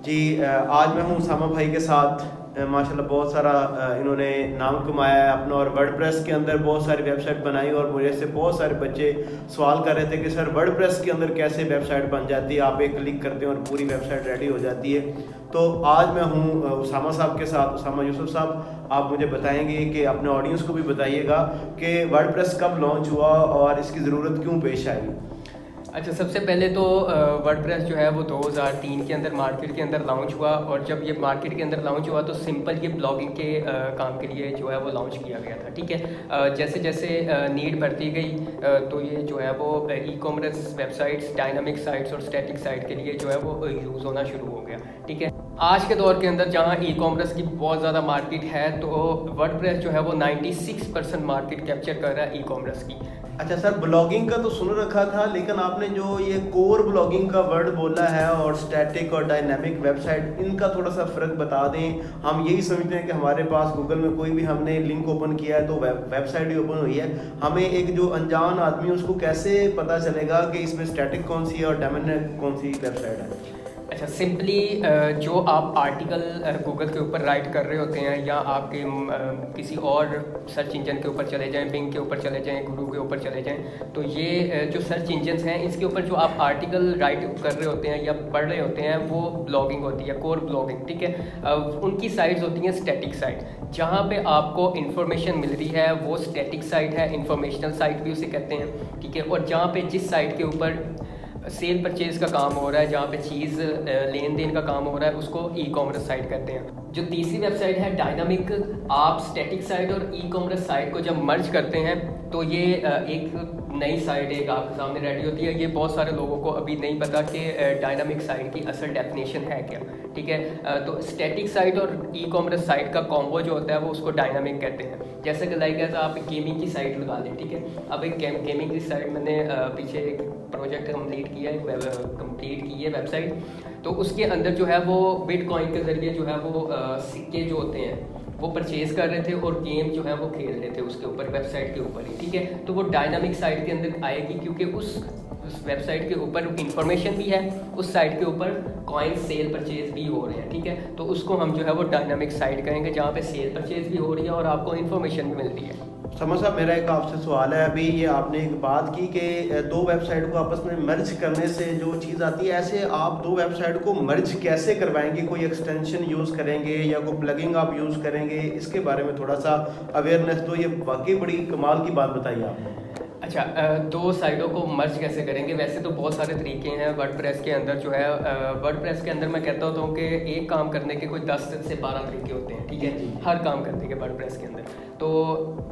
जी आज मैं हूँ उसामा भाई के साथ। माशाल्लाह बहुत सारा इन्होंने नाम कमाया है अपना, और वर्डप्रेस के अंदर बहुत सारी वेबसाइट बनाई। और मुझे से बहुत सारे बच्चे सवाल कर रहे थे कि सर वर्डप्रेस के अंदर कैसे वेबसाइट बन जाती है, आप एक क्लिक करते हैं और पूरी वेबसाइट रेडी हो जाती है। तो आज मैं हूँ उसामा साहब के साथ, उसामा यूसुफ साहब। आप मुझे बताएंगे कि अपने ऑडियंस को भी बताइएगा कि वर्डप्रेस कब लॉन्च हुआ और इसकी ज़रूरत क्यों पेश आई। अच्छा, सबसे पहले तो वर्डप्रेस जो है वो 2003 के अंदर मार्केट के अंदर लॉन्च हुआ। और जब ये मार्केट के अंदर लॉन्च हुआ तो सिंपल ये ब्लॉगिंग के काम के लिए जो है वो लॉन्च किया गया था। ठीक है, जैसे जैसे नीड बढ़ती गई तो ये जो है वो e commerce websites, dynamic sites और स्टैटिक साइट के लिए जो है वो यूज़ होना शुरू हो गया। ठीक है, आज के दौर के अंदर जहाँ ई कॉमर्स की बहुत ज़्यादा मार्केट है तो वर्डप्रेस जो है वो 96% मार्केट कैप्चर कर रहा है ई कॉमर्स की। अच्छा सर, ब्लॉगिंग का तो सुन रखा था, लेकिन आपने जो ये कोर ब्लॉगिंग का वर्ड बोला है और स्टैटिक और डायनामिक वेबसाइट, इनका थोड़ा सा फ़र्क बता दें। हम यही समझते हैं कि हमारे पास गूगल में कोई भी हमने लिंक ओपन किया है तो वेबसाइट ही ओपन हुई है। हमें एक जो अनजान आदमी है उसको कैसे पता चलेगा कि इसमें स्टैटिक कौन सी है और डायनामिक कौन सी वेबसाइट है। अच्छा, सिंपली जो आप आर्टिकल गूगल के ऊपर राइट कर रहे होते हैं या आपके किसी और सर्च इंजन के ऊपर चले जाएं, बिंग के ऊपर चले जाएं, गुरु के ऊपर चले जाएं, तो ये जो सर्च इंजन्स हैं इसके ऊपर जो आप आर्टिकल राइट कर रहे होते हैं या पढ़ रहे होते हैं वो ब्लॉगिंग होती है, कोर ब्लॉगिंग। ठीक है, उनकी साइट्स होती हैं स्टैटिक साइट। जहाँ पे आपको इन्फॉर्मेशन मिल रही है वो स्टैटिक साइट है, इंफॉर्मेशनल साइट भी उसे कहते हैं। ठीक है, और जहाँ पे जिस साइट के ऊपर सेल परचेज़ का काम हो रहा है, जहाँ पे चीज़ लेन देन का काम हो रहा है, उसको ई कॉमर्स साइट कहते हैं। जो तीसरी वेबसाइट है डायनामिक, आप स्टैटिक साइट और ई कॉमर्स साइट को जब मर्ज करते हैं तो ये एक नई साइट एक आपके सामने रेडी होती है। ये बहुत सारे लोगों को अभी नहीं पता कि डायनामिक साइट की असल डेफिनेशन है क्या। ठीक है, तो स्टैटिक साइट और ई कॉमर्स साइट का कॉम्बो जो होता है वो उसको डायनामिक कहते हैं। जैसे कि लाइक ऐसा आप गेमिंग की साइट लगा लें। ठीक है, अब एक गेमिंग की साइट मैंने पीछे एक प्रोजेक्ट कंप्लीट की है वेबसाइट, तो उसके अंदर जो है वो बिटकॉइन के ज़रिए जो है वो सिक्के जो होते हैं वो परचेज़ कर रहे थे और गेम जो है वो खेल रहे थे उसके ऊपर, वेबसाइट के ऊपर ही। ठीक है, तो वो डायनामिक साइट के अंदर आएगी क्योंकि उस वेबसाइट के ऊपर इंफॉर्मेशन भी है, उस साइट के ऊपर कॉइन सेल परचेज भी हो रहे हैं। ठीक है, तो उसको हम जो है वो डायनामिक साइट कहेंगे जहाँ पे सेल परचेज भी हो रही है और आपको इन्फॉर्मेशन भी मिल रही है। समझ साहब, मेरा एक आपसे सवाल है। अभी ये आपने एक बात की कि दो वेबसाइट को आपस में मर्ज करने से जो चीज़ आती है, ऐसे आप दो वेबसाइट को मर्ज कैसे करवाएंगे? कोई एक्सटेंशन यूज़ करेंगे या कोई प्लगइंग आप यूज़ करेंगे? इसके बारे में थोड़ा सा अवेयरनेस दो। ये वाकई बड़ी कमाल की बात बताई आपने। अच्छा, दो साइटों को मर्ज कैसे करेंगे? वैसे तो बहुत सारे तरीके हैं वर्डप्रेस के अंदर जो है। वर्डप्रेस के अंदर मैं कहता होता हूँ कि एक काम करने के कोई 10 से 12 तरीके होते हैं। ठीक है, हर काम करने के वर्डप्रेस के अंदर। तो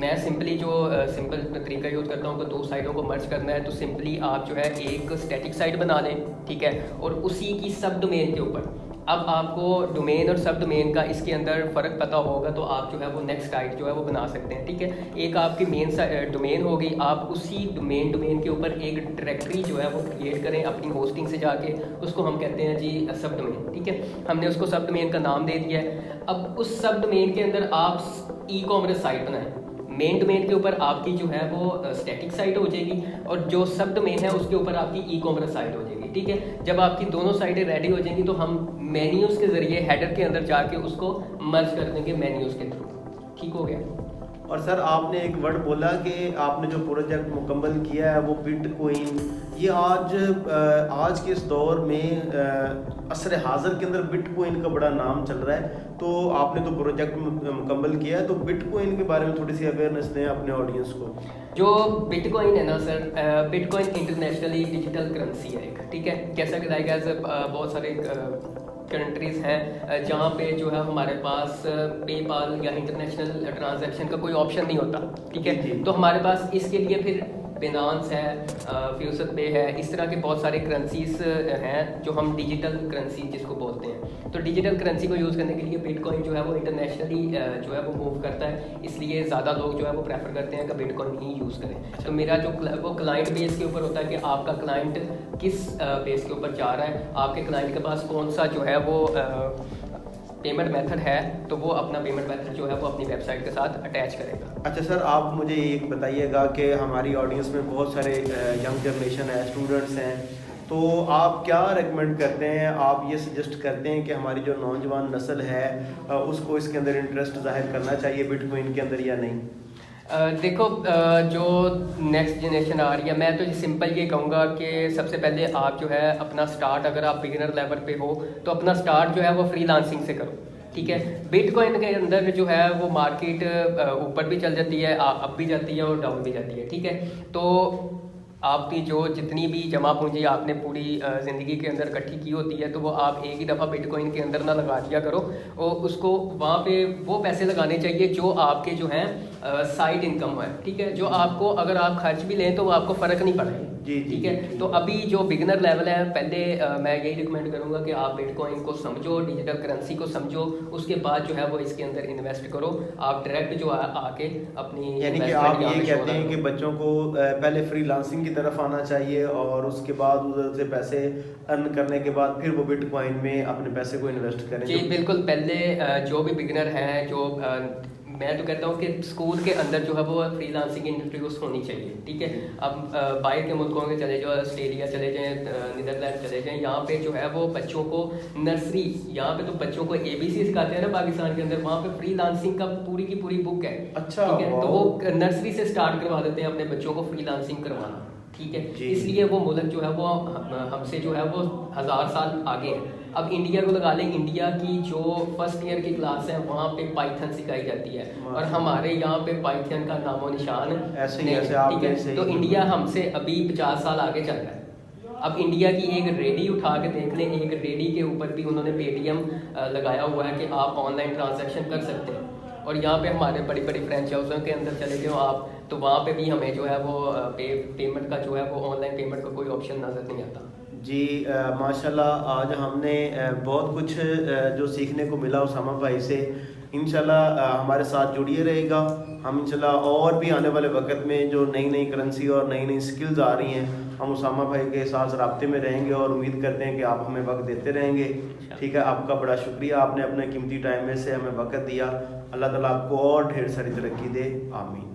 मैं सिंपली जो सिंपल तरीका यूज़ करता हूँ कि दो साइटों को मर्ज करना है तो सिंपली आप जो है एक स्टैटिक साइट बना लें। ठीक है, और उसी की सब डोमेन के ऊपर, अब आपको डोमेन और सब डोमेन का इसके अंदर फ़र्क पता होगा तो आप जो है वो नेक्स्ट साइट जो है वो बना सकते हैं। ठीक है, एक आपकी मेन डोमेन होगी, आप उसी डोमेन के ऊपर एक डायरेक्टरी जो है वो क्रिएट करें अपनी होस्टिंग से जाके, उसको हम कहते हैं जी सब डोमेन। ठीक है, हमने उसको सब डोमेन का नाम दे दिया है। अब उस सब डोमेन के अंदर आप ई कॉमर्स साइट बनाएं। मेन डोमेन के ऊपर आपकी जो है वो स्टैटिक साइट हो जाएगी और जो सब डोमेन है उसके ऊपर आपकी ई कॉमर्स साइट हो जाएगी। ठीक है, जब आपकी दोनों साइटें रेडी हो जाएंगी तो हम मेन्यूज़ के ज़रिए हेडर के अंदर जाके उसको मर्ज कर देंगे मेन्यूज़ के थ्रू। ठीक हो गया। और सर आपने एक वर्ड बोला कि आपने जो प्रोजेक्ट मुकम्मल किया है वो बिटकॉइन, ये आज के इस दौर में असर हाज़िर के अंदर बिटकॉइन का बड़ा नाम चल रहा है। तो आपने तो प्रोजेक्ट मुकम्मल किया है, तो बिटकॉइन के बारे में थोड़ी सी अवेयरनेस दें अपने ऑडियंस को। जो बिटकॉइन है ना sir, bitcoin internationally digital currency है एक। ठीक है, जैसा कि लाइक एज बहुत सारे कंट्रीज़ हैं जहाँ पे जो है हमारे पास पेपाल या इंटरनेशनल ट्रांजैक्शन का कोई ऑप्शन नहीं होता। ठीक है, तो हमारे पास इसके लिए फिर बिनांस है, फ्यूचर पे है, इस तरह के बहुत सारे करेंसीज हैं जो हम डिजिटल करेंसी जिसको बोलते हैं। तो डिजिटल करेंसी को यूज़ करने के लिए बिटकॉइन जो है वो इंटरनेशनली जो है वो मूव करता है, इसलिए ज़्यादा लोग जो है वो प्रेफर करते हैं कि बिटकॉइन ही यूज़ करें। तो मेरा जो वो क्लाइंट बेस के ऊपर होता है कि आपका क्लाइंट किस बेस के ऊपर जा रहा है, आपके क्लाइंट के पास कौन सा जो है वो पेमेंट मेथड है, तो वो अपना पेमेंट मेथड जो है वो अपनी वेबसाइट के साथ अटैच करेगा। अच्छा सर, आप मुझे एक बताइएगा कि हमारी ऑडियंस में बहुत सारे यंग जनरेशन है, स्टूडेंट्स हैं, तो आप क्या रेकमेंड करते हैं, आप ये सजेस्ट करते हैं कि हमारी जो नौजवान नस्ल है उसको इसके अंदर इंटरेस्ट ज़ाहिर करना चाहिए बिटकॉइन के अंदर या नहीं? देखो, जो नेक्स्ट जनरेशन आ रही है, मैं तो सिंपल ये कहूँगा कि सबसे पहले आप जो है अपना स्टार्ट, अगर आप बिगिनर लेवल पे हो तो अपना स्टार्ट जो है वो फ्रीलांसिंग से करो, ठीक है। बिटकॉइन के अंदर जो है वो मार्केट ऊपर भी चल जाती है, अप भी जाती है और डाउन भी जाती है, ठीक है। तो आपकी जो जितनी भी जमा पूंजी आपने पूरी ज़िंदगी के अंदर इकट्ठी की होती है, तो वो आप एक ही दफ़ा बिटकॉइन के अंदर ना लगा दिया करो, और उसको वहाँ पे वो पैसे लगाने चाहिए जो आपके जो हैं साइड इनकम है, ठीक है। जो आपको अगर आप खर्च भी लें तो वो आपको फ़र्क नहीं पड़ेगा, जी ठीक है। तो अभी जो बिगिनर लेवल है, पहले मैं यही रिकमेंड करूँगा कि आप बिटकॉइन को समझो, डिजिटल करेंसी को समझो, उसके बाद जो है वो इसके अंदर इन्वेस्ट करो। आप डायरेक्ट जो आके अपनी, यानी कि आप ये कहते हैं कि बच्चों को पहले फ्रीलांसिंग की तरफ आना चाहिए और उसके बाद उधर से पैसे अर्न करने के बाद फिर वो बिटकॉइन में अपने पैसे को इन्वेस्ट करें? जी बिल्कुल। पहले जो भी बिगिनर हैं, जो मैं तो कहता हूँ कि स्कूल के अंदर जो है वो फ्रीलांसिंग इंट्रोड्यूस होनी चाहिए, ठीक है। अब बाहर के मुल्कों में चले जाओ, ऑस्ट्रेलिया चले जाएँ, नीदरलैंड चले जाएँ, यहाँ पे जो है वो बच्चों को नर्सरी, यहाँ पे तो बच्चों को ABC सिखाते हैं ना पाकिस्तान के अंदर, वहाँ पे फ्रीलांसिंग का पूरी की पूरी बुक है, अच्छा, ठीक है। तो वो नर्सरी से स्टार्ट करवा देते हैं अपने बच्चों को फ्रीलांसिंग करवाना, ठीक है। इसलिए वो मुल्क जो है वो हमसे जो है वो 1000 साल आगे है। अब इंडिया को लगा लें, इंडिया की जो फर्स्ट ईयर की क्लास है वहाँ पे पाइथन सिखाई जाती है, और हमारे यहाँ पे पाइथन का नामो निशान नहीं, ठीक है। तो इंडिया हमसे अभी 50 साल आगे चल रहा है। अब इंडिया की एक रेडी उठा के देख लें, एक रेडी के ऊपर भी उन्होंने पेटीएम लगाया हुआ है कि आप ऑनलाइन ट्रांजैक्शन कर सकते हैं, और यहाँ पे हमारे बड़ी बड़ी फ्रेंचाइजों के अंदर चले जाओ आप, तो वहाँ पे भी हमें जो है वो पेमेंट का जो है वो ऑनलाइन पेमेंट का कोई ऑप्शन नज़र नहीं आता। जी माशाल्लाह, आज हमने बहुत कुछ जो सीखने को मिला उसामा भाई से। इंशाल्लाह हमारे साथ जुड़िए रहेगा। हम इंशाल्लाह और भी आने वाले वक्त में जो नई नई करेंसी और नई नई स्किल्स आ रही हैं, हम उसामा भाई के साथ राब्ते में रहेंगे और उम्मीद करते हैं कि आप हमें वक्त देते रहेंगे, ठीक है। आपका बड़ा शुक्रिया, आपने अपने कीमती टाइम में से हमें वक्त दिया। अल्लाह ताला आपको और ढेर सारी तरक्की दे, आमीन।